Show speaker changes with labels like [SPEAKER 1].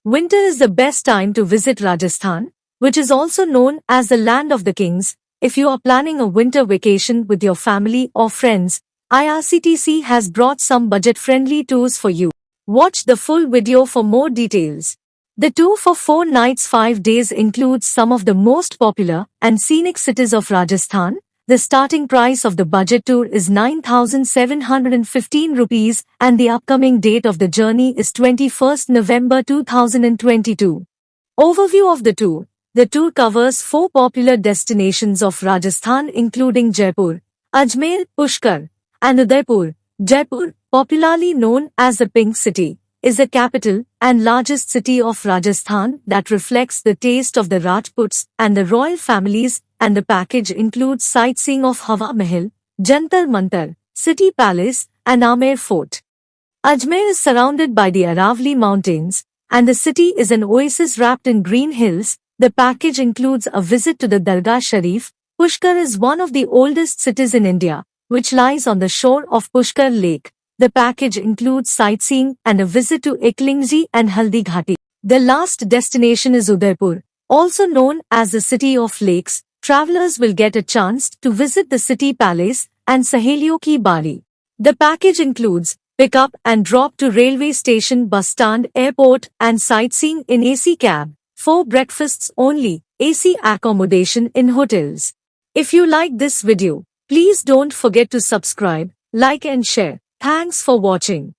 [SPEAKER 1] Winter is the best time to visit Rajasthan, which is also known as the land of the kings. If you are planning a winter vacation with your family or friends, Irctc has brought some budget-friendly tours for you. Watch the full video for more details. The tour for 4 nights 5 days includes some of the most popular and scenic cities of Rajasthan. The starting price of the budget tour is 9,715 rupees and the upcoming date of the journey is 21st November 2022. Overview of the tour. The tour covers 4 popular destinations of Rajasthan including Jaipur, Ajmer, Pushkar, and Udaipur. Jaipur, popularly known as the Pink City, is the capital and largest city of Rajasthan that reflects the taste of the Rajputs and the royal families, and the package includes sightseeing of Hawa Mahal, Jantar Mantar, City Palace, and Ajmer Fort. Ajmer is surrounded by the Aravalli Mountains, and the city is an oasis wrapped in green hills. The package includes a visit to the Dargah Sharif. Pushkar is one of the oldest cities in India, which lies on the shore of Pushkar Lake. The package includes sightseeing and a visit to Eklingi and Haldi Ghati. The last destination is Udaipur, also known as the City of Lakes. Travelers will get a chance to visit the City Palace and Sahelion Ki Bari. The package includes pick-up and drop to railway station, bus stand, airport, and sightseeing in AC cab. 4 breakfasts only, AC accommodation in hotels. If you like this video, please don't forget to subscribe, like and share. Thanks for watching.